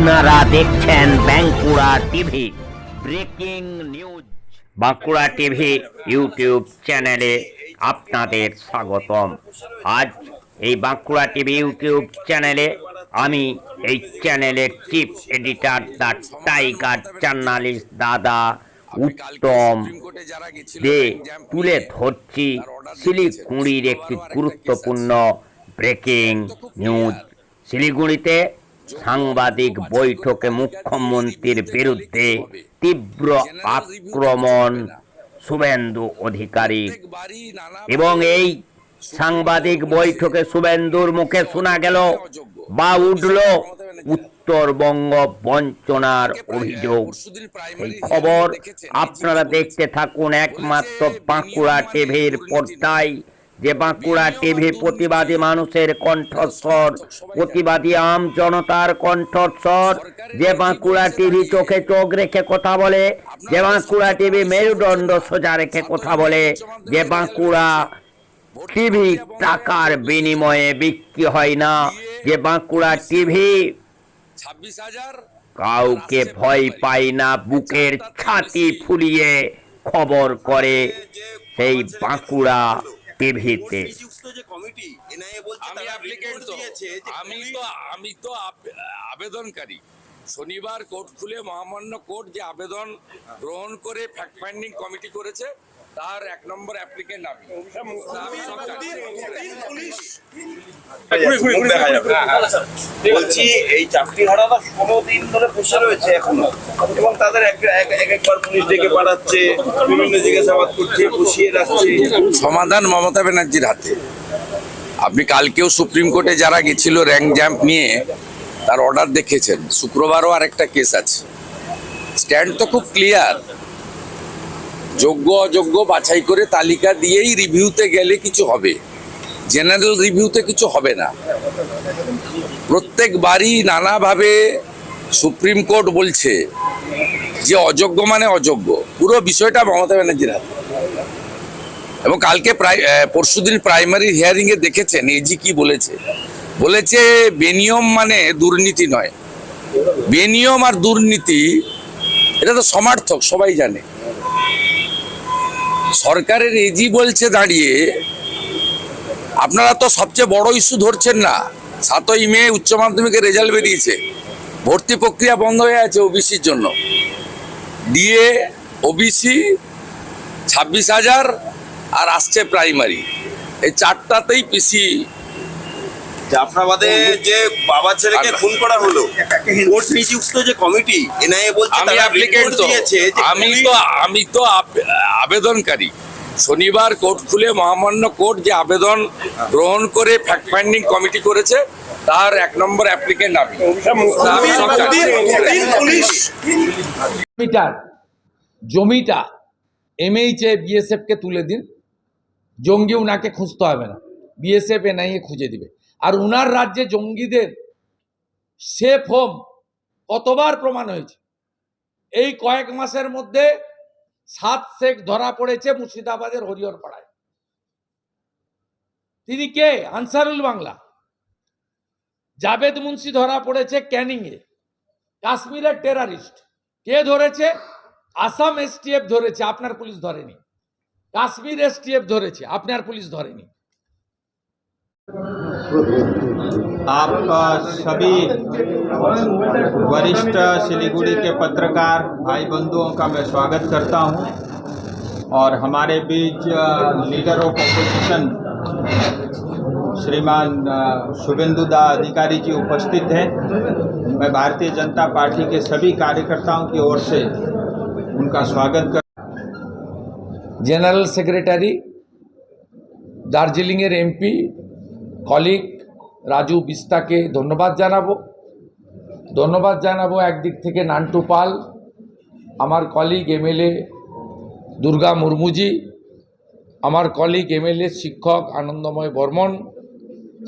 আপনারা দেখছেন Bankura TV breaking news. Bankura TV YouTube চ্যানেলে আপনাদের স্বাগতম। আজ এই বাঁকুড়া টিভি ইউটিউব চ্যানেলে আমি এই চ্যানেলের chief editor the tiger journalist দাদা উত্তম দে তুলে ধরছি শিলিগুড়ির একটি গুরুত্বপূর্ণ ব্রেকিং নিউজ। শিলিগুড়িতে সাংবাদিক বৈঠকে মুখ্যমন্ত্রীর বিরুদ্ধে তীব্র আক্রমণ শুভেন্দু অধিকারী, এবং এই সাংবাদিক বৈঠকে শুভেন্দুর মুখে শোনা গেল বা উঠল উত্তরবঙ্গ বঞ্চনার অভিযোগ। এই খবর আপনারা দেখতে থাকুন একমাত্র বাঁকুড়া টিভির পর্দায়। যে বাঁকুড়া টিভি প্রতিবাদী মানুষের কণ্ঠস্বর, প্রতিবাদী আম জনতার কণ্ঠস্বর। যে বাঁকুড়া টিভি চোখে চোখ রেখে কথা বলে, যে বাঁকুড়া টিভি মেরুদণ্ড সোজা রেখে কথা বলে, যে বাঁকুড়া টিভি টাকার বিনিময়ে বিক্রি হয় না, যে বাঁকুড়া টিভি কাউকে ভয় পায় না, বুকের ছাতি ফুলিয়ে খবর করে সেই বাঁকুড়া টিভিতে। আমি তো আবেদনকারী। শনিবার কোর্ট খুলে মহামান্য কোর্ট যে আবেদন গ্রহণ করে ফ্যাক্ট ফাইন্ডিং কমিটি করেছে তার 1 নম্বর অ্যাপ্লিকেন্ট আমি। বলছি এই চাকরিহারারা 16 দিন ধরে বসে রয়েছে এখনো, এবং তাদের একবার পুলিশ ডেকে পাঠাচ্ছে, বিভিন্ন জিজ্ঞাসাবাদ করছে, বসিয়ে রাখছে। সমাধান মমতা ব্যানার্জির হাতে। আপনি কালকেও সুপ্রিম কোর্টে যারা গেছিল র্যাঙ্ক জ্যাম্প নিয়ে, তার অর্ডার দেখেছেন। শুক্রবারও আরেকটা কেস আছে। স্ট্যান্ড তো খুব ক্লিয়ার। যোগ্য অযোগ্য বাছাই করে তালিকা দিয়েই রিভিউতে গেলে কিছু হবে, জেনারেল রিভিউতে কিছু হবে না। প্রত্যেকবারই নানাভাবে সুপ্রিম কোর্ট বলছে যে অযোগ্য মানে অযোগ্য। পুরো বিষয়টা মমতা ব্যানার্জির হাতে। এবং কালকে পরশুদিন প্রাইমারি হিয়ারিংয়ে দেখেছেন এজি কি বলেছে বেনিয়ম মানে দুর্নীতি নয়। বেনিয়ম আর দুর্নীতি এটা তো সমার্থক, সবাই জানে। সরকারের এজি বলছে দাঁড়িয়ে, আপনারা তো সবচেয়ে বড় ইস্যু ধরছেন না। 7ই মে উচ্চ মাধ্যমিকের রেজাল্ট বেরিয়েছে, ভর্তি প্রক্রিয়া বন্ধ হয়ে আছে ওবিসির জন্য। ডিএ, ওবিসি 26,000 আর আসছে প্রাইমারি, এই 4টাতেই পিসি। জাফরাবাদে যে বাবা ছেলেকে খুন করা হলো, কোর্ট নিযুক্ত যে কমিটি এনআইএ বলছে আমি অ্যাপ্লিকেন্ট তো, আমি তো আবেদনকারী। শনিবার কোর্ট খুলে মহামান্য কোর্ট যে আবেদন গ্রহণ করে ফ্যাক্ট ফাইন্ডিং কমিটি করেছে তার 1 নম্বর অ্যাপ্লিকেন্ট আমি। জমিটা এমএইচে বিএসএফকে তুলে দিন, জঙ্গি উনাকে খুঁজতে হবে না, বিএসএফ এনআইএ খুঁজে দিবে। আর উনার রাজ্যে জঙ্গিদের সেফ হোম কতবার প্রমাণ হয়েছে। এই কয়েক মাসের মধ্যে 7 শেখ ধরা পড়েছে মুর্শিদাবাদের হরিহরপাড়ায়। তিনি কে? আনসারুল বাংলা। জাভেদ মুন্সি ধরা পড়েছে ক্যানিংয়ে, কাশ্মীরের টেরারিস্ট। কে ধরেছে? আসাম এসটিএফ ধরেছে, আপনার পুলিশ ধরেনি। কাশ্মীর এসটিএফ ধরেছে, আপনার পুলিশ ধরেনি। आप सभी वरिष्ठ सिलीगुड़ी के पत्रकार भाई बंधुओं का मैं स्वागत करता हूं, और हमारे बीच लीडर ऑफ ऑपोजिशन श्रीमान शुभेंदु दा अधिकारी जी उपस्थित हैं। मैं भारतीय जनता पार्टी के सभी कार्यकर्ताओं की ओर से उनका स्वागत कर। জেনারেল সেক্রেটারি, দার্জিলিংয়ের এমপি কলিগ রাজু বিস্তাকে ধন্যবাদ জানাবো। একদিক থেকে নান্টু পাল, আমার কলিগ এমএলএ দুর্গা মুর্মুজি, আমার কলিগ এমএলএ শিক্ষক আনন্দময় বর্মন,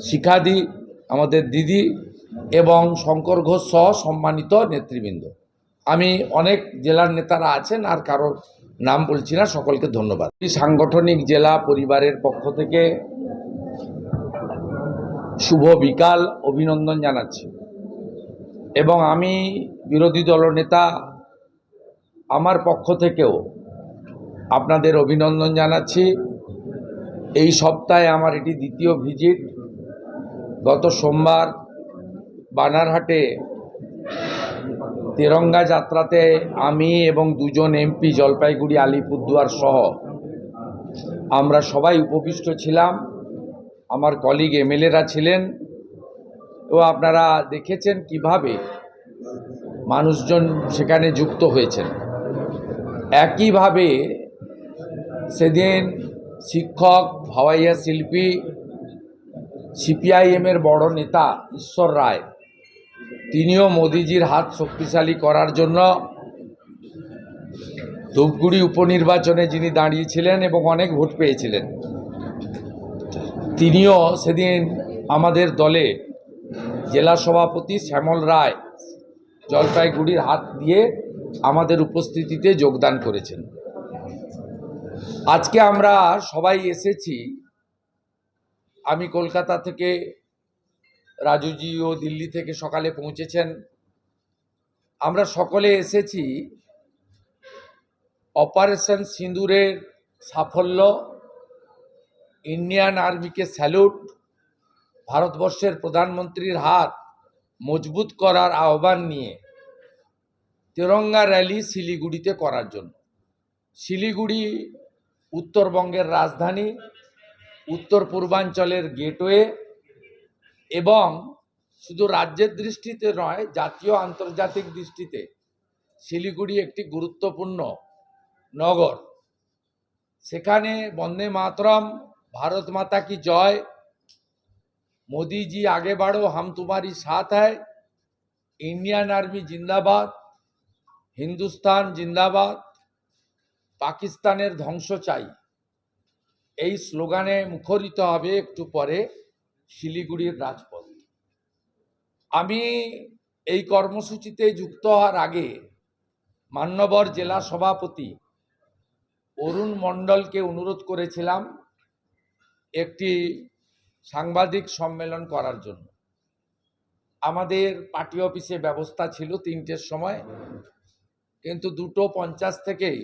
শিখাদি আমাদের দিদি, এবং শঙ্কর ঘোষ সহ সম্মানিত নেতৃবৃন্দ। আমি অনেক জেলার নেতারা আছেন, আর কারোর নাম বলছি না, সকলকে ধন্যবাদ। সাংগঠনিক জেলা পরিবারের পক্ষ থেকে শুভ বিকাল অভিনন্দন জানাচ্ছি। এবং আমি বিরোধী দলনেতা আমার পক্ষ থেকেও আপনাদের অভিনন্দন জানাচ্ছি। এই সপ্তাহে আমার এটি দ্বিতীয় ভিজিট। গত সোমবার বানারহাটে তেরঙ্গা যাত্রাতে আমি এবং দুজন এমপি জলপাইগুড়ি আলিপুরদুয়ার সহ আমরা সবাই উপবিষ্ট ছিলাম। আমার কলিগ এমএলএরা ছিলেন ও আপনারা দেখেছেন কিভাবে মানুষজন সেখানে যুক্ত হয়েছেন। একইভাবে সেদিন শিক্ষক, ভাওয়াইয়া শিল্পী, সিপিআইএমের বড় নেতা ঈশ্বর রায়, তিনিও মোদিজির হাত শক্তিশালী করার জন্য ধূপগুড়ি উপনির্বাচনে যিনি দাঁড়িয়েছিলেন এবং অনেক ভোট পেয়েছিলেন, তিনিও সেদিন আমাদের দলে জেলা সভাপতি শ্যামল রায় জলপাইগুড়ির হাত দিয়ে আমাদের উপস্থিতিতে যোগদান করেছেন। আজকে আমরা সবাই এসেছি, আমি কলকাতা থেকে, রাজুজিও দিল্লি থেকে সকালে পৌঁছেছেন। আমরা সকলে এসেছি অপারেশন সিঁদুরের সাফল্য, ইন্ডিয়ান আর্মিকে স্যালুট, ভারতবর্ষের প্রধানমন্ত্রীর হাত মজবুত করার আহ্বান নিয়ে তিরঙ্গা র্যালি শিলিগুড়িতে করার জন্য। শিলিগুড়ি উত্তরবঙ্গের রাজধানী, উত্তর পূর্বাঞ্চলের গেটওয়ে এবং শুধু রাজ্যের দৃষ্টিতে নয়, জাতীয় আন্তর্জাতিক দৃষ্টিতে শিলিগুড়ি একটি গুরুত্বপূর্ণ নগর। সেখানে বন্দে মাতরম, ভারত মাতা কি জয়, मोदी जी आगे बढ़ो हम तुम्हारी साथ है, इंडियन आर्मी जिंदाबाद, हिंदुस्तान जिंदाबाद, পাকিস্তানের ধ্বংস চাই, এই স্লোগানে মুখরিত হবে একটু পরে শিলিগুড়ির রাজপথ। আমি এই কর্মসূচিতে যুক্ত হওয়ার আগে মান্যবর জেলা সভাপতি অরুণ মণ্ডলকে অনুরোধ করেছিলাম একটি সাংবাদিক সম্মেলন করার জন্য। আমাদের পার্টি অফিসে ব্যবস্থা ছিল 3টের সময়, কিন্তু 2:50 থেকেই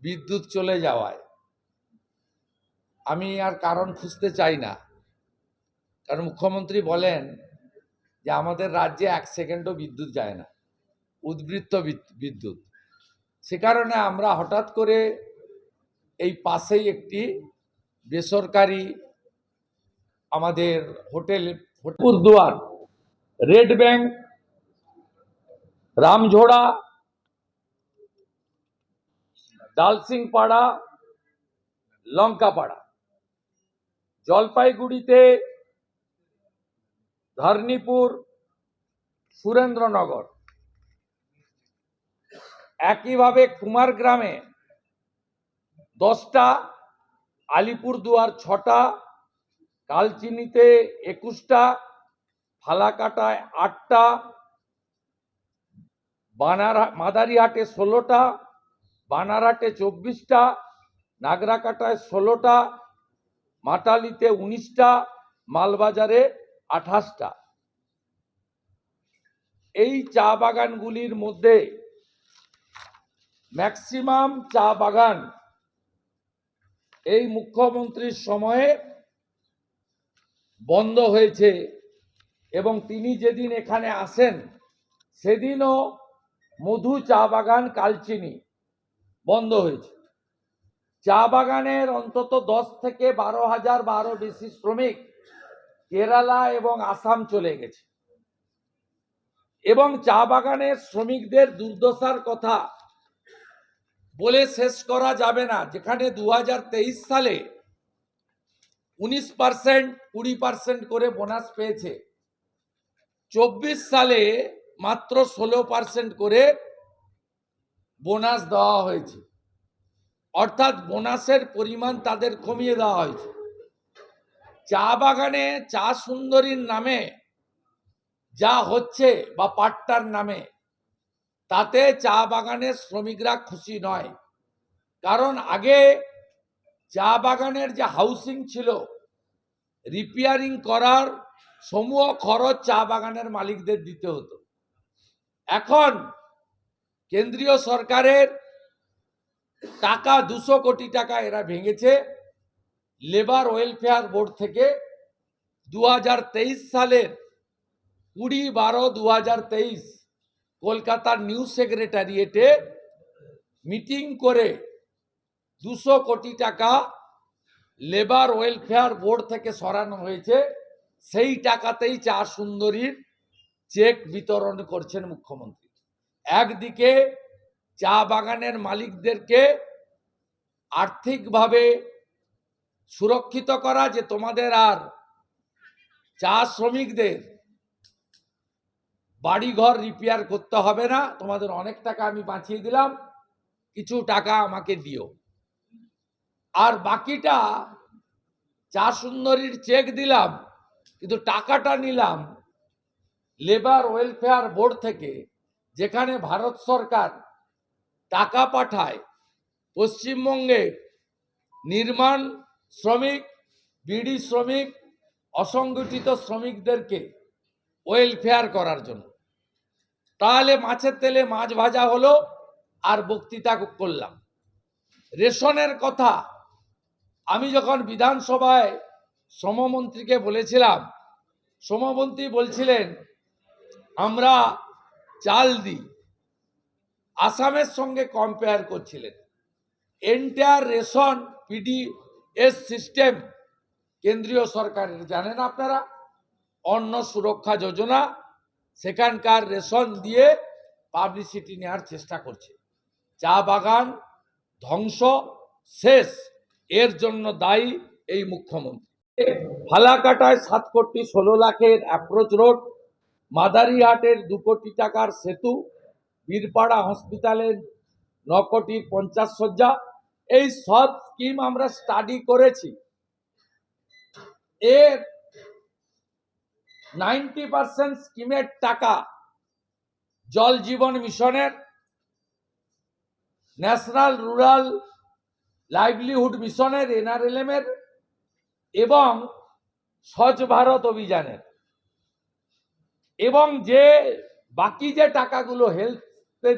বিদ্যুৎ চলে যাওয়ায় আমি আর কারণ খুঁজতে চাই না, কারণ মুখ্যমন্ত্রী বলেন যে আমাদের রাজ্যে 1 সেকেন্ডও বিদ্যুৎ যায় না, উদ্বৃত্ত বিদ্যুৎ। সে কারণে আমরা হঠাৎ করে এই পাশেই একটি বেসরকারি আমাদের hotel Alipurduar, Red Bank, Ramjhora, Dalsingpara, Lankapara, জলপাইগুড়িতে ধর্নীপুর, সুরেন্দ্রনগর, একইভাবে কুমারগ্রামে 10টা, আলিপুরদুয়ার 6টা, কালচিনিতে 21টা, ফালাকাটায় 8টা, মাদারিহাটে 16টা, বানারহাটে 24টা, নাগরাকাটায় 16টা, মাটালিতে 19টা, মালবাজারে 28টা। এই চা বাগানগুলির মধ্যে ম্যাক্সিমাম চা বাগান এই মুখ্যমন্ত্রীর সময়ে বন্ধ হয়েছে এবং তিনি যেদিন এখানে আসেন সেদিনও মধু চা বাগান কালচিনি বন্ধ হয়েছে। চা বাগানের অন্তত 10 থেকে 12,000 বা আরো বেশি শ্রমিক কেরালা এবং আসাম চলে গেছে। এবং চা বাগানের শ্রমিকদের দুর্দশার কথা বলে শেষ করা যাবে না। যেখানে 2023 সালে 19%, 20% করে বোনাস পেয়েছে, 24 সালে মাত্র 16% করে বোনাস দেওয়া হয়েছে। অর্থাৎ বোনাসের পরিমাণ তাদের কমিয়ে দেওয়া হয়েছে। চা বাগানে চা সুন্দরীর নামে যা হচ্ছে বা পাট্টার নামে, তাতে চা বাগানের শ্রমিকরা খুশি নয়। কারণ আগে চা বাগানের যে হাউসিং ছিল, রিপেয়ারিং করার সমূহ খরচ চা বাগানের মালিকদের দিতে হতো। এখন কেন্দ্রীয় সরকারের টাকা 200 কোটি টাকা এরা ভেঙেছে লেবার ওয়েলফেয়ার বোর্ড থেকে 2023 সালের 20-12-2023 কলকাতার নিউ সেক্রেটারিয়েটে মিটিং করে 200 কোটি টাকা লেবার ওয়েলফেয়ার বোর্ড থেকে সরানো হয়েছে। সেই টাকাতেই চা সুন্দরীর চেক বিতরণ করছেন মুখ্যমন্ত্রী। একদিকে চা বাগানের মালিকদেরকে আর্থিকভাবে সুরক্ষিত করা, যে তোমাদের আর চা শ্রমিকদের বাড়িঘর রিপেয়ার করতে হবে না, তোমাদের অনেক টাকা আমি বাঁচিয়ে দিলাম, কিছু টাকা আমাকে দিও। আর বাকিটা চা সুন্দরীর চেক দিলাম, কিন্তু টাকাটা নিলাম লেবার ওয়েলফেয়ার বোর্ড থেকে, যেখানে ভারত সরকার টাকা পাঠায় পশ্চিমবঙ্গে নির্মাণ শ্রমিক, বিড়ি শ্রমিক, অসংগঠিত শ্রমিকদেরকে ওয়েলফেয়ার করার জন্য। তাহলে মাছের তেলে মাছ ভাজা হলো আর বক্তৃতা করলাম। রেশনের কথা আমি যখন বিধানসভায় শ্রমমন্ত্রীকে বলেছিলাম, শ্রমমন্ত্রী বলছিলেন আমরা চাল দিই, আসামের সঙ্গে কম্পেয়ার করছিলেন। এন্টায়ার রেশন পিডিএস সিস্টেম কেন্দ্রীয় সরকারের, জানেন আপনারা, অন্ন সুরক্ষা যোজনা, সেখানকার রেশন দিয়ে পাবলিসিটি নেওয়ার চেষ্টা করছে। চা বাগান ধ্বংস শেষ, এর জন্য দায়ী এই মুখ্যমন্ত্রী। ফালাকাটায় 7 কোটি 16 লাখের অ্যাপ্রোচ রোড, মাদারিহাটের 2 কোটি টাকার সেতু, বীরপাড়া হসপিটালের 9 কোটি 50 শয্যা, এই সব স্কিম আমরা স্টাডি করেছি। এর 90% স্কিমের টাকা জল জীবন মিশনের, ন্যাশনাল রুরাল লাইভলিহুড মিশনের, NRLM এর এবং স্বচ্ছ ভারত অভিযানের। এবং যে বাকি যে টাকাগুলো হেলথে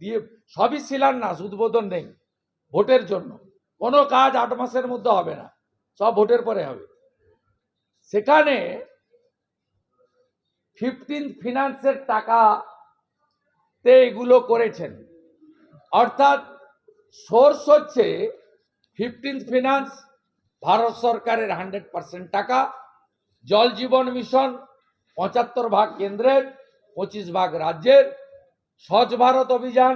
দিয়ে সবই শিলান্যাস, উদ্বোধন নেই, ভোটের জন্য কোনো কাজ 8 মাসের মধ্যে হবে না, সব ভোটের পরে হবে। সেখানে 15th ফিনান্সের টাকাতে এগুলো করেছেন, অর্থাৎ সোর্স হচ্ছে 15th ফিনান্স, ভারত সরকারের 100% টাকা, জল জীবন মিশন 75% কেন্দ্রের, 25% রাজ্যের, স্বচ্ছ ভারত অভিযান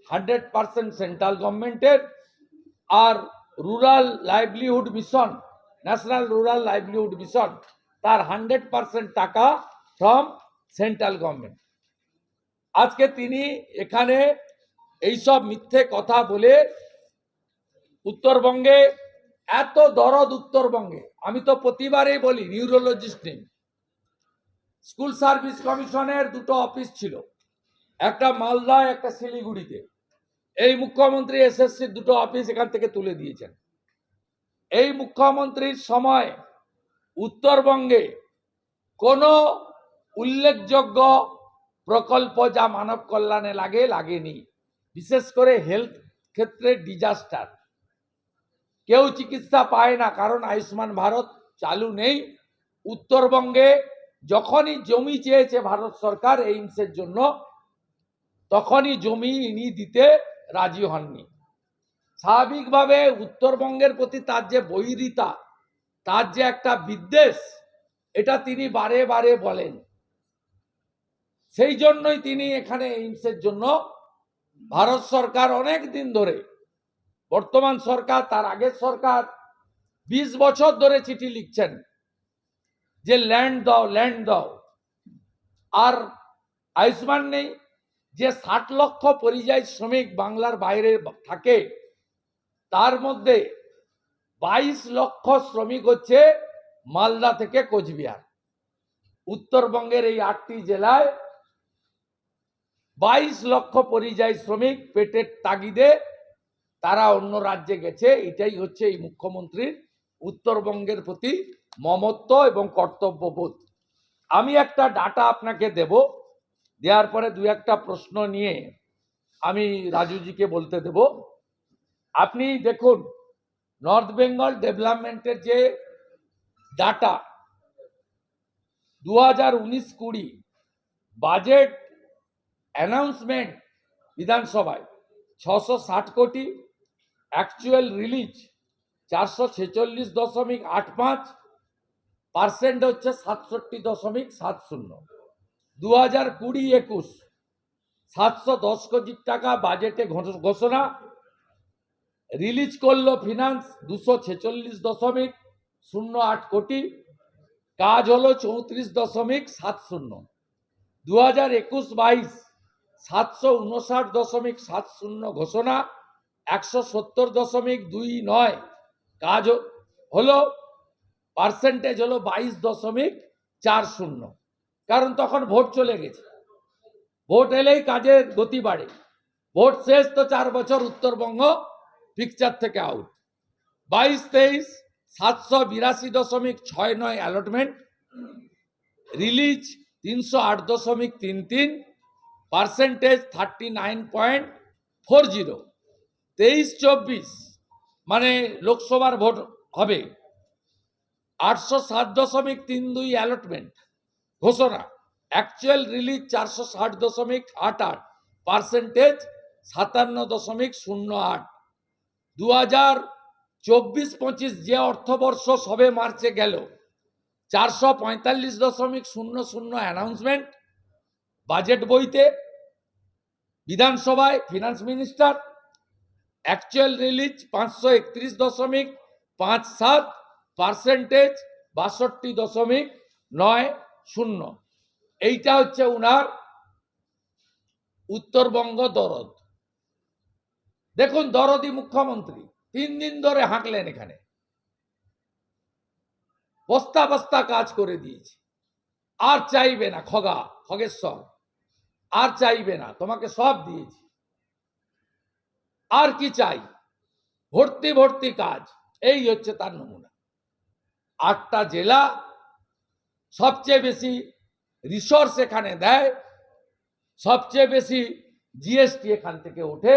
100% সেন্ট্রাল গভর্নমেন্টের, আর rural livelihood mission, national rural livelihood mission, তার 100% টাকা ফ্রম সেন্ট্রাল গভর্নমেন্ট। আজকে তিনি এখানে এইসব মিথ্যে কথা বলে উত্তরবঙ্গে এত দরদ, উত্তরবঙ্গে আমি তো প্রতিবারেই বলি নিউরোলজিস্ট নেই। স্কুল সার্ভিস কমিশনের 2টো অফিস ছিল, একটা মালদায়, একটা শিলিগুড়িতে। এই মুখ্যমন্ত্রী এসএসসির 2টো অফিস এখান থেকে তুলে দিয়েছেন। এই মুখ্যমন্ত্রীর সময় উত্তরবঙ্গে কোনো উল্লেখযোগ্য প্রকল্প যা মানব কল্যাণে লাগেনি, বিশেষ করে হেলথ ক্ষেত্রে ডিজাস্টার। কেউ চিকিৎসা পায় না, কারণ আয়ুষ্মান ভারত চালু নেই। উত্তরবঙ্গে যখনই জমি চেয়েছে ভারত সরকার এইমসের জন্য, তখনই জমি ইনি দিতে রাজি হননি। স্বাভাবিকভাবে উত্তরবঙ্গের প্রতি তার যে বৈরিতা, তার যে একটা বিদ্বেষ, এটা তিনি বারে বারে বলেন। সেই জন্যই তিনি এখানে এইমসের জন্য, ভারত সরকার অনেক দিন ধরে, বর্তমান সরকার, তার আগের সরকার 20 বছর ধরে চিঠি লিখছেন যে ল্যান্ড দাও, ল্যান্ড দাও। আর আয়ুষ্মান নেই, যে 60 লক্ষ পরিযায়ী শ্রমিক বাংলার বাইরে থাকে, তার মধ্যে 22 লক্ষ শ্রমিক হচ্ছে মালদা থেকে কোচবিহার। উত্তরবঙ্গের এই 8টি জেলায় 22 লক্ষ পরিযায়ী শ্রমিক পেটের তাগিদে তারা অন্য রাজ্যে গেছে। এটাই হচ্ছে এই মুখ্যমন্ত্রীর উত্তরবঙ্গের প্রতি মমত্ব এবং কর্তব্যবোধ। আমি একটা ডাটা আপনাকে দেব, দেওয়ার পরে দু একটা প্রশ্ন নিয়ে আমি রাজুজিকে বলতে দেব। আপনি দেখুন, নর্থ বেঙ্গল ডেভেলপমেন্টের যে ডাটা 2019-20 বাজেট অ্যানাউন্সমেন্ট বিধানসভায় 660 কোটি, অ্যাকচুয়াল রিলিজ 446.85%, হচ্ছে 67.70। 2020-21 710 কোটি টাকা বাজেটে ঘোষণা, রিলিজ করলো ফিনান্স 246.08 কোটি, কাজ হলো 34.70। 2021-22 759.70 ঘোষণা, 170.29 কাজ হলো, পার্সেন্টেজ হলো 22.40। কারণ তখন ভোট চলে গেছে, ভোট এলেই কাজের গতি বাড়ে। ভোট শেষ তো 4 বছর উত্তরবঙ্গ পিকচার থেকে আউট। 22-23 782.69 allotment, release 308.33, percentage 39.40। 23-24 মানে লোকসভার ভোট হবে, 807.32 অ্যালটমেন্ট ঘোষণা, অ্যাকচুয়াল রিলিজ 460.88, পার্সেন্টেজ 57.08। 2024-25 যে অর্থবর্ষ সবে মার্চে গেল 445.00 অ্যানাউন্সমেন্ট বাজেট বইতে, বিধানসভায় finance minister, actual release 531.57, percentage 62.90। এইটা হচ্ছে উনার উত্তরবঙ্গ দরদ। দেখুন, দরদি মুখ্যমন্ত্রী 3 দিন ধরে হাঁকলেন, এখানে বস্তা বস্তা কাজ করে দিয়েছে, আর চাইবে না। খগেশ্বর আর চাইবে না, তোমাকে সব দিয়েছি, আর কি চাই, ভর্তি ভর্তি কাজ। এই হচ্ছে তার নমুনা। 8টা জেলা, সবচেয়ে বেশি রিসোর্স এখানে দেয়, সবচেয়ে বেশি জিএসটি এখান থেকে ওঠে,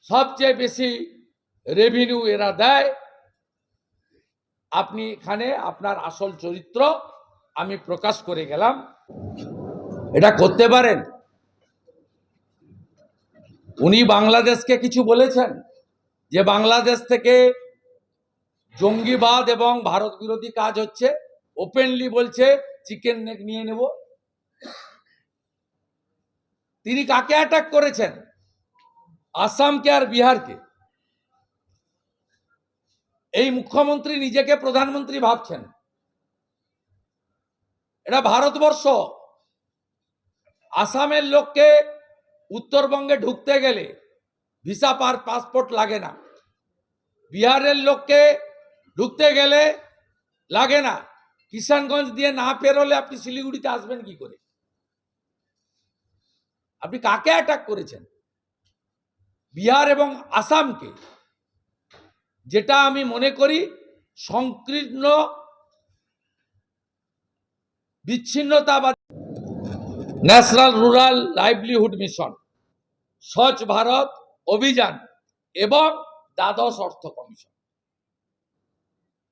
সবচেয়ে বেশি রেভিনিউ এরা দেয়। আপনি এখানে আপনার আসল চরিত্র আমি প্রকাশ করে গেলাম। এটা করতে পারেন? উনি বাংলাদেশকে কিছু বলেছেন যে বাংলাদেশ থেকে জঙ্গিবাদ এবং ভারত বিরোধী কাজ হচ্ছে? ওপেনলি বলছে চিকেন নেক নিয়ে নেব। তিনি কাকে অ্যাটাক করেছেন? আসামকে আর বিহারকে। এই মুখ্যমন্ত্রী নিজেকে প্রধানমন্ত্রী ভাবছেন। এটা ভারতবর্ষ। আসামের লোককে উত্তরবঙ্গে ঢুকতে গেলে ভিসা পাসপোর্ট লাগে না, বিহারের লোককে ঢুকতে গেলে লাগে না। কিষানগঞ্জ দিয়ে না পেরোলে আপনি শিলিগুড়িতে আসবেন কি করে? আপনি কাকে অ্যাটাক করেছেন? বিহার এবং আসামকে, যেটা আমি মনে করি সংকীর্ণ বিচ্ছিন্নতাবাদ। ন্যাশনাল রুরাল লাইভলিহুড মিশন, স্বচ্ছ ভারত অভিযান এবং দ্বাদশ অর্থ কমিশন।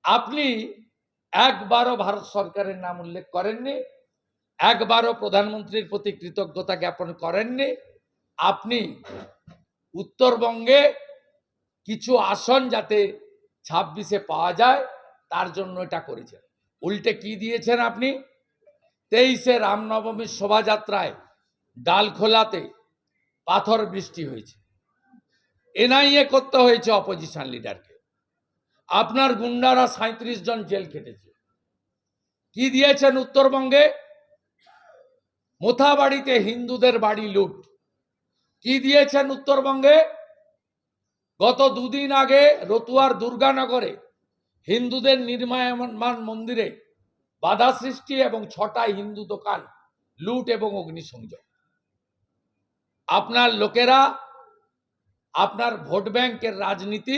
আপনি একবারও ভারত সরকারের নাম উল্লেখ করেননি, একবারও প্রধানমন্ত্রীর প্রতি কৃতজ্ঞতা জ্ঞাপন করেননি। আপনি উত্তরবঙ্গে কিছু আসন যাতে 26-এ পাওয়া যায় তার জন্য এটা করেছেন। উল্টে কি দিয়েছেন আপনি? 23-এ রামনবমীর শোভাযাত্রায় ডালখোলাতে পাথর বৃষ্টি হয়েছে, এনআইএ করতে হয়েছে অপোজিশন লিডারকে। আপনার গুন্ডারা 37 জন জেল খেটেছে। কি দিয়েছেন উত্তরবঙ্গে? মোথাবাড়িতে হিন্দুদের বাড়ি লুট। কি দিয়েছেন উত্তরবঙ্গে? গত 2 দিন আগে রতুয়ার দুর্গানগরে হিন্দুদের নির্মাণ মন্দিরে বাধা সৃষ্টি এবং 6টা হিন্দু দোকান লুট এবং অগ্নিসংযোগ। আপনার লোকেরা আপনার ভোট ব্যাংকের রাজনীতি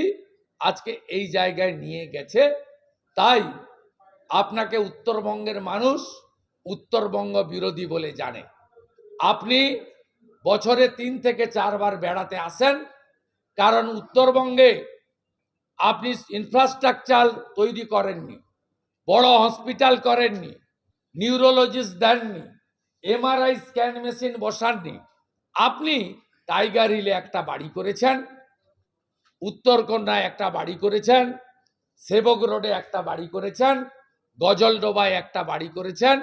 আজকে এই জায়গায় নিয়ে গেছে। তাই আপনাকে উত্তরবঙ্গের মানুষ উত্তরবঙ্গ বিরোধী বলে জানে। আপনি বছরে 3 থেকে 4 বার বেড়াতে আসেন, কারণ উত্তরবঙ্গে আপনি ইনফ্রাস্ট্রাকচার তৈরি করেননি, বড় হসপিটাল করেননি, নিউরোলজিস্ট দেননি, এমআরআই স্ক্যান মেশিন বসাননি। আপনি টাইগার হিলে একটা বাড়ি করেছেন, উত্তরকন্যায় একটা বাড়ি করেছেন, সেবক রোডে একটা বাড়ি করেছেন, গজলডোবায় একটা বাড়ি করেছেন,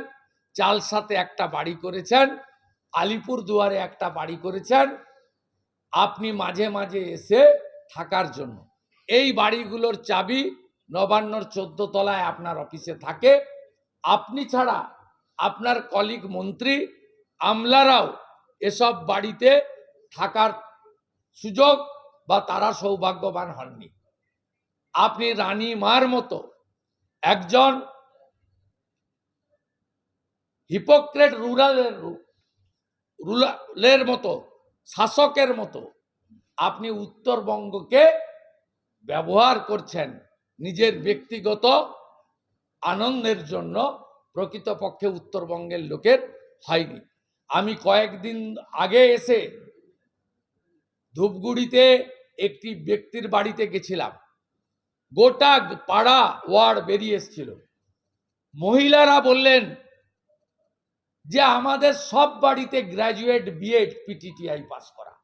চালসাতে একটা বাড়ি করেছেন, আলিপুর দুয়ারে একটা বাড়ি করেছেন। আপনি মাঝে মাঝে এসে থাকার জন্য, এই বাড়িগুলোর চাবি নবান্নর 14 তলায় আপনার অফিসে থাকে। আপনি ছাড়া আপনার কলিগ মন্ত্রী আমলারাও এসব বাড়িতে থাকার সুযোগ বা তারা সৌভাগ্যবান হননি। আপনি রানী মার মতো একজন হিপোক্রেট রুলারের মতো, শাসকের মতো আপনি উত্তরবঙ্গকে ব্যবহার করছেন নিজের ব্যক্তিগত আনন্দের জন্য। প্রকৃতপক্ষে উত্তরবঙ্গের লোকের হয়নি। আমি কয়েকদিন আগে এসে ধূপগুড়িতে একটি ব্যক্তির বাড়িতে গেছিলাম, গোটা পাড়া ওয়ার্ড বেরিয়ে এসেছিল। মহিলারা বললেন যে আমাদের সব বাড়িতে গ্র্যাজুয়েট, বিএড, পিটিটিআই পাস করা,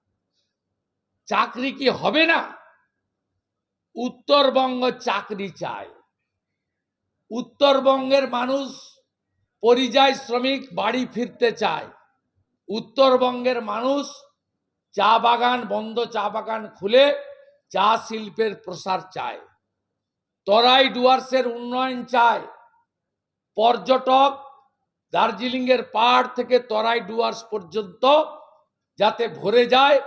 চাকরি কি হবে না? উত্তরবঙ্গ চাকরি চায়। উত্তরবঙ্গের মানুষ পরিযায়ী শ্রমিক বাড়ি ফিরতে চায়। উত্তরবঙ্গের মানুষ চা বাগান, বন্ধ চা বাগান খুলে চা শিল্পের প্রসার চায়, তরাই ডুয়ার্সের উন্নয়ন চায়, পর্যটক দার্জিলিংয়ের পাহাড় থেকে তরাই ডুয়ার্স পর্যন্ত যাতে ভরে যায়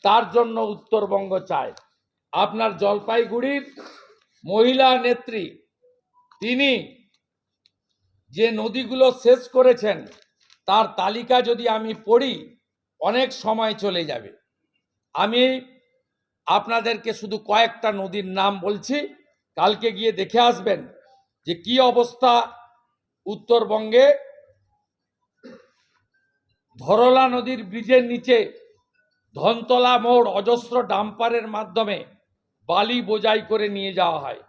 তার জন্য উত্তরবঙ্গ চায়। আপনার জলপাইগুড়ির মহিলা নেত্রী, তিনি যে নদীগুলো শেষ করেছেন তার তালিকা যদি আমি পড়ি অনেক সময় চলে যাবে। আমি আপনাদেরকে শুধু কয়েকটা নদীর নাম বলছি, কালকে গিয়ে দেখে আসবেন যে কি অবস্থা উত্তরবঙ্গে। ধরলা নদীর ব্রিজের নিচে ধনতলা মোড় অজস্র ডাম্পারের মাধ্যমে বালি বোঝাই করে নিয়ে যাওয়া হয়।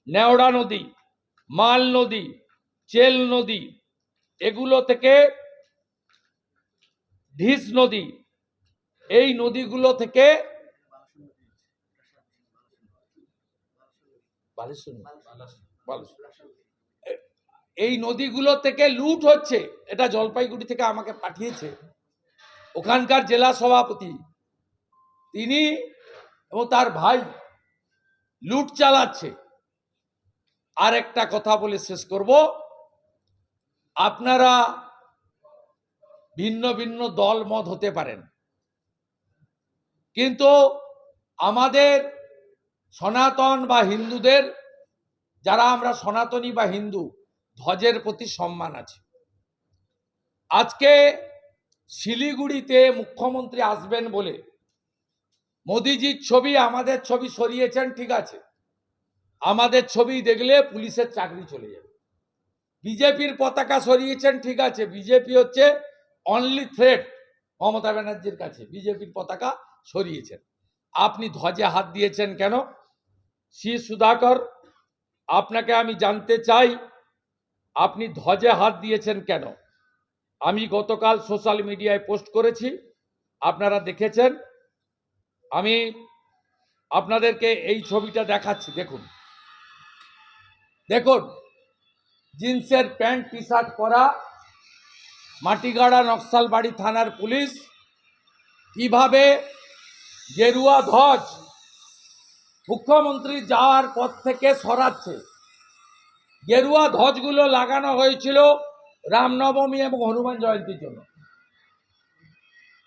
নেওড়া নদী, মাল নদী, চেল নদী, এগুলো থেকে ঢিস নদী, এই নদীগুলো থেকে এই নদীগুলো থেকে লুট হচ্ছে। এটা জলপাইগুড়ি থেকে আমাকে পাঠিয়েছে ওখানকার জেলা সভাপতি, তিনি এবং তার ভাই লুট চালাচ্ছে। আর একটা কথা বলে শেষ করব, আপনারা ভিন্ন ভিন্ন দল মত হতে পারেন, কিন্তু আমাদের সনাতন বা হিন্দুদের, যারা আমরা সনাতনী বা হিন্দু, ধ্বজের প্রতি সম্মান আছে। আজকে শিলিগুড়িতে মুখ্যমন্ত্রী আসবেন বলে মোদিজির ছবি, আমাদের ছবি সরিয়েছেন, ঠিক আছে, আমাদের ছবি দেখলে পুলিশের চাকরি চলে যাবে। বিজেপির পতাকা সরিয়েছেন, ঠিক আছে, বিজেপি হচ্ছে অনলি থ্রেট মমতা ব্যানার্জির কাছে, বিজেপির পতাকা সরিয়েছেন। আপনি ধ্বজে হাত দিয়েছেন কেন? শ্রী সুধাকর, আপনাকে আমি জানতে চাই আপনি ধ্বজে হাত দিয়েছেন কেন? আমি গতকাল সোশ্যাল মিডিয়ায় পোস্ট করেছি, আপনারা দেখেছেন। আমি আপনাদেরকে এই ছবিটা দেখাচ্ছি, দেখুন দেখুন, জিন্সের প্যান্ট টি শার্ট পরা মাটিগাড়া নকশালবাড়ি থানার পুলিশ কিভাবে গেরুয়া ধ্বজ মুখ্যমন্ত্রী যাওয়ার পর থেকে সরাচ্ছে। গেরুয়া ধ্বজগুলো লাগানো হয়েছিল রামনবমী এবং হনুমান জয়ন্তীর জন্য।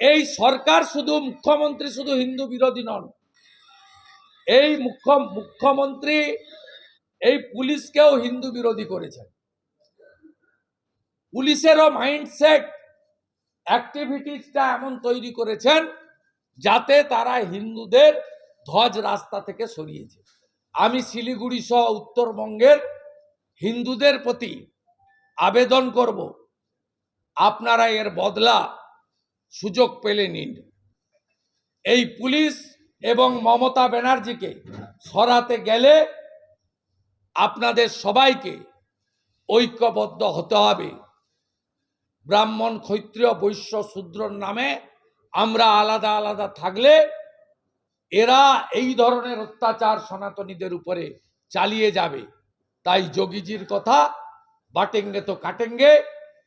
এই সরকার শুধু, মুখ্যমন্ত্রী শুধু হিন্দু বিরোধী নন, এই মুখ্যমন্ত্রী এই পুলিশকেও হিন্দু বিরোধী করেছেন। পুলিশেরও মাইন্ডসেট, অ্যাক্টিভিটিসটা এমন তৈরি করেছেন যাতে তারা হিন্দুদের ধ্বজ রাস্তা থেকে সরিয়েছে। আমি শিলিগুড়ি সহ উত্তরবঙ্গের হিন্দুদের প্রতি আবেদন করব, আপনারা এর বদলা সুযোগ পেলে নিন। এই পুলিশ এবং মমতা ব্যানার্জিকে সরাতে গেলে আপনাদের সবাইকে ঐক্যবদ্ধ হতে হবে। ব্রাহ্মণ, ক্ষত্রিয়, বৈশ্য, শূদ্রর নামে আমরা আলাদা আলাদা থাকলে এরা এই ধরনের অত্যাচার সনাতনীদের উপরে চালিয়ে যাবে। তাই যোগীজির কথা বাটেঙ্গে তো কাটেঙ্গে,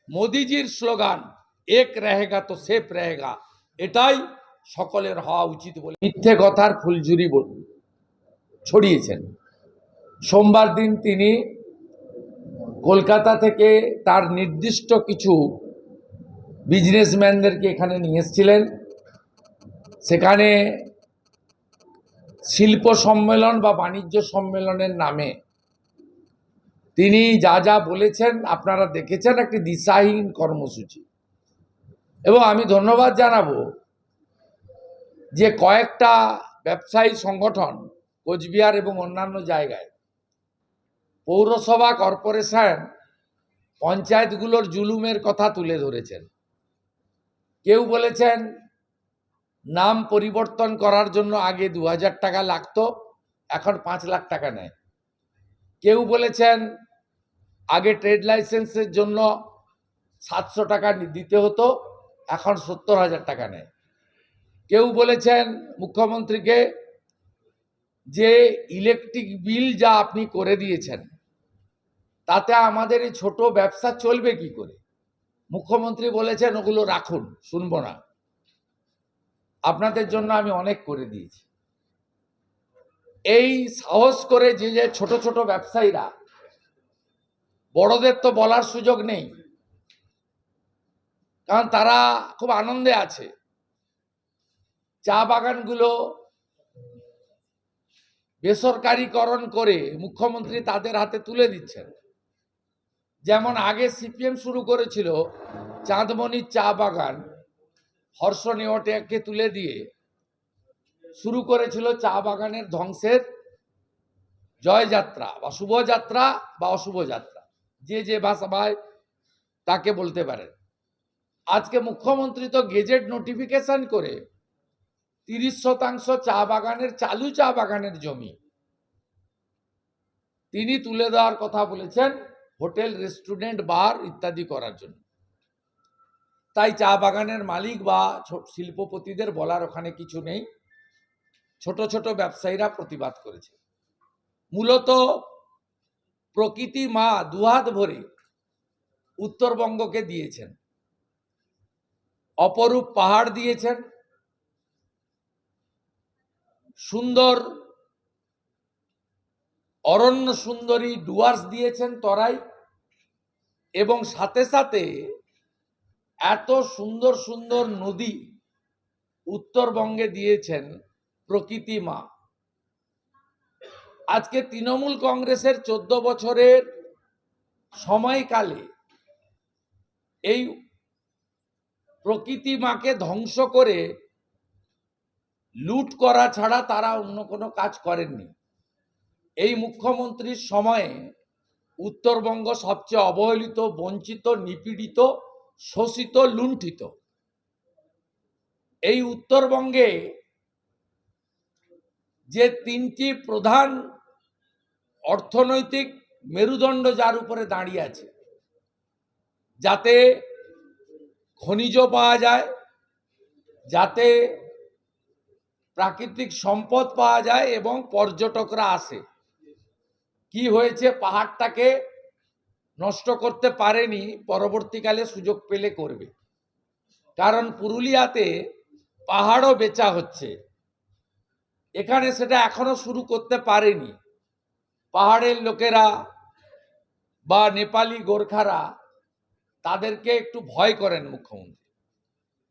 মোদিজির স্লোগান এক রহেগা তো সেফ রহেগা, এটাই সকলের হওয়া উচিত বলে মিথ্যে কথার ফুলঝুরি ছড়িয়েছেন। সোমবার দিন তিনি কলকাতা থেকে তার নির্দিষ্ট কিছু বিজনেসম্যানদেরকে এখানে নিয়ে এসেছিলেন। সেখানে শিল্প সম্মেলন বা বাণিজ্য সম্মেলনের নামে তিনি যা যা বলেছেন আপনারা দেখেছেন, একটি দিশাহীন কর্মসূচি। এবং আমি ধন্যবাদ জানাবো যে কয়েকটা ব্যবসায়ী সংগঠন কোচবিহার এবং অন্যান্য জায়গায় পৌরসভা, কর্পোরেশন, পঞ্চায়েতগুলোর জুলুমের কথা তুলে ধরেছেন। কেউ বলেছেন নাম পরিবর্তন করার জন্য আগে 2000 টাকা লাগতো, এখন 5 লাখ টাকা নেয়। কেউ বলেছেন আগে ট্রেড লাইসেন্সের জন্য 700 টাকা দিতে হতো, এখন 70,000 টাকা নেয়। কেউ বলেছেন মুখ্যমন্ত্রীকে যে ইলেকট্রিক বিল যা আপনি করে দিয়েছেন তাতে আমাদের এই ছোট ব্যবসা চলবে কি করে। মুখ্যমন্ত্রী বলেছেন ওগুলো রাখুন, শুনবো না, আপনাদের জন্য আমি অনেক করে দিয়েছি। এই সাহস করে যে যে ছোট ছোট ব্যবসায়ীরা, বড়দের তো বলার সুযোগ নেই, কারণ তারা খুব আনন্দে আছে। চা বাগানগুলো বেসরকারীকরণ করে মুখ্যমন্ত্রী তাদের হাতে তুলে দিচ্ছেন। যেমন আগে সিপিএম শুরু করেছিল চাঁদমণির চা বাগান, হর্ষ নেওয়াটিয়াকে তুলে দিয়ে শুরু করেছিল চা বাগানের ধ্বংসের জয়যাত্রা বা শুভযাত্রা বা অশুভ যাত্রা, যে যে ভাষায় তাকে বলতে পারেন। আজকে মুখ্যমন্ত্রী তো গেজেট নোটিফিকেশন করে 30% চা বাগানের, চালু চা বাগানের জমি তিনি তুলে দেওয়ার কথা বলেছেন হোটেল, রেস্টুরেন্ট, বার ইত্যাদি করার জন্য। তাই চা বাগানের মালিক বা শিল্পপতিদের বলার ওখানে কিছু নেই। ছোট ছোট ব্যবসায়ীরা প্রতিবাদ করেছে। মূলত প্রকৃতি মা দুহাত ভরে উত্তরবঙ্গকে দিয়েছেন, অপরূপ পাহাড় দিয়েছেন, সুন্দর অরণ্য সুন্দরী ডুয়ার্স দিয়েছেন, তরাই, এবং সাথে সাথে এত সুন্দর সুন্দর নদী উত্তরবঙ্গে দিয়েছেন প্রকৃতি মা। আজকে তৃণমূল কংগ্রেসের 14 বছরের সময়কালে এই প্রকৃতি মাকে ধ্বংস করে লুট করা ছাড়া তারা অন্য কোনো কাজ করেননি। এই মুখ্যমন্ত্রীর সময়ে উত্তরবঙ্গ সবচেয়ে অবহেলিত, বঞ্চিত, নিপীড়িত, শোষিত, লুণ্ঠিত। এই উত্তরবঙ্গে যে 3টি প্রধান অর্থনৈতিক মেরুদণ্ড যার উপরে দাঁড়িয়ে আছে, যাতে খনিজ পাওয়া যায়, যাতে প্রাকৃতিক সম্পদ পাওয়া যায় এবং পর্যটকরা আসে, কি হয়েছে, পাহাড়টাকে নষ্ট করতে পারেনি, পরবর্তীকালে সুযোগ পেলে করবে। কারণ পুরুলিয়াতে পাহাড়ও বেচা হচ্ছে, এখানে সেটা এখনো শুরু করতে পারেনি। পাহাড়ের লোকেরা বা নেপালি গোর্খারা তাদেরকে একটু ভয় করেন মুখ্যমন্ত্রী।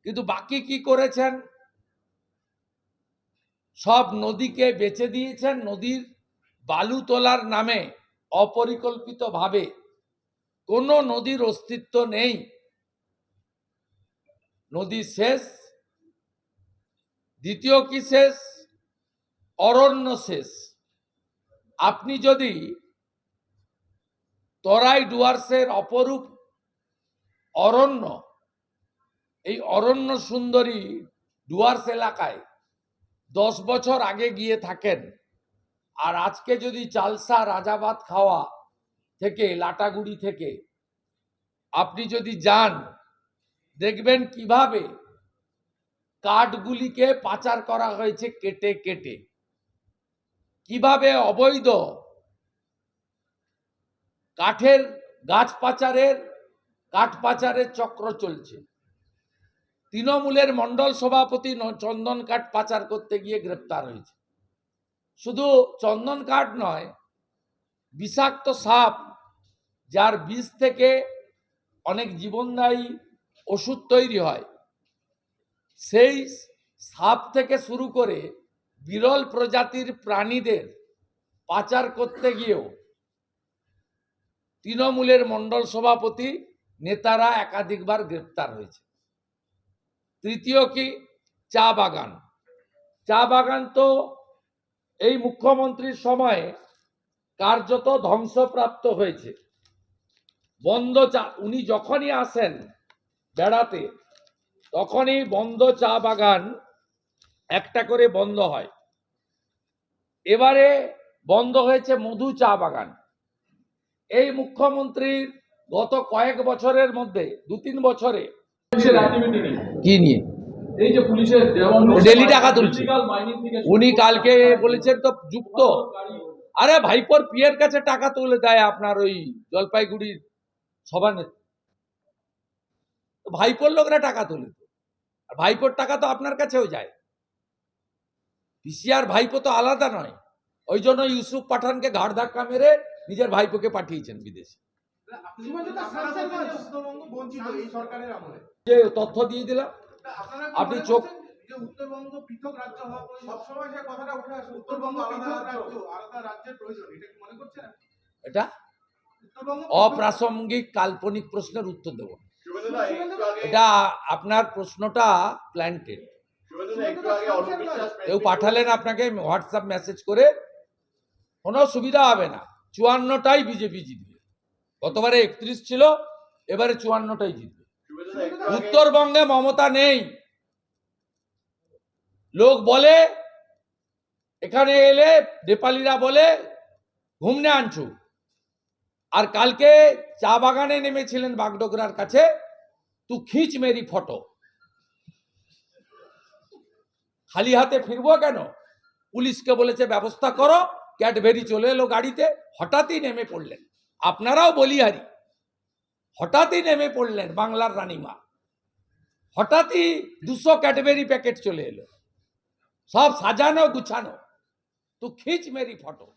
কিন্তু বাকি কি করেছেন, সব নদীকে বেচে দিয়েছেন। নদীর বালু তোলার নামে অপরিকল্পিতভাবে কোনো নদীর অস্তিত্ব নেই। নদী শেষ। দ্বিতীয় কি শেষ? অরণ্য শেষ। আপনি যদি তরাই ডুয়ার্সের অপরূপ অরণ্য এই অরণ্য সুন্দরী ডুয়ার্স এলাকায় 10 বছর আগে গিয়ে থাকেন, আর আজকে যদি চালসা রাজাবাদ খাওয়া থেকে লাটাগুড়ি থেকে আপনি যদি যান, দেখবেন কিভাবে কাঠগুলিকে পাচার করা হয়েছে কেটে কেটে, কিভাবে অবৈধ কাঠের কাঠ পাচারের চক্র চলছে। তৃণমূলের মণ্ডল সভাপতি চন্দন কাঠ পাচার করতে গিয়ে গ্রেপ্তার হয়েছে। শুধু চন্দন কাঠ নয়, বিষাক্ত সাপ, যার বিষ থেকে অনেক জীবনদায়ী ওষুধ তৈরি হয়, সেই সাপ থেকে শুরু করে বিরল প্রজাতির প্রাণীদের পাচার করতে গিয়েও তৃণমূলের মণ্ডল সভাপতি নেতারা একাধিকবার গ্রেপ্তার হয়েছে। তৃতীয় কি, চা বাগান। চা বাগান তো এই মুখ্যমন্ত্রীর সময়ে কার্যত ধ্বংসপ্রাপ্ত হয়েছে। বন্ধ চা, উনি যখনই আসেন বেড়াতে তখনই বন্ধ চা বাগান একটা করে বন্ধ হয়। এবারে বন্ধ হয়েছে মধু চা বাগান। এই মুখ্যমন্ত্রীর গত কয়েক বছরের মধ্যে 2-3 বছরে কি নিয়ে এই যে পুলিশের ডেলি টাকা তুলছে, উনি কালকে বলেছেন তো যুক্ত। আরে ভাইপোর পিয়ের কাছে টাকা তুলে দেয় আপনার ওই জলপাইগুড়ির সভানেত্রী, ভাইপোর লোকরা টাকা তোলে, আর ভাইপোর টাকা তো আপনার কাছেও যায়। পিসিআর ভাইপো তো আলাদা নয়, ওই জন্য ইউসুফ পাঠানকে ঘাড় ধাক্কা মেরে নিজের ভাইপোকে পাঠিয়েছেন বিদেশে। যে তথ্য দিয়ে দিলাম, আপনি চোখ উত্তরবঙ্গ পৃথক রাজ্য হওয়া সবসময় যে কথাটা উঠে আসে, উত্তরবঙ্গ পৃথক রাজ্য, আলাদা রাজ্যের প্রয়োজন, এটা কি মনে করছেন? এটা অপ্রাসঙ্গিক কাল্পনিক প্রশ্নের উত্তর দেব। এটা আপনার প্রশ্নটা প্ল্যান্টেড। কেউ পাঠালেন আপনাকে হোয়াটসঅ্যাপ মেসেজ করে, কোনো সুবিধা হবে না। 54টাই বিজেপি জিতবে। গতবারে 31 ছিল, এবারে 54টাই জিতবে। উত্তরবঙ্গে মমতা নেই। লোক বলে এখানে এলে নেপালিরা বলে ঘুমনে আনছু, আর কালকে চা বাগানে নেমেছিলেন বাগডোগরার কাছে, তু খিচ মেরি ফটো। খালি হাতে ফিরবো কেন? পুলিশকে বলেছে ব্যবস্থা করো, ক্যাডবেরি চলে এলো গাড়িতে, হঠাৎই নেমে পড়লেন। আপনারাও বলিহারি, হঠাৎই নেমে পড়লেন বাংলার রানীমা, হঠাৎই 200 ক্যাডবেরি প্যাকেট চলে এলো, সব সাজানো গুছানো। তু খিচ মেরি ফটো।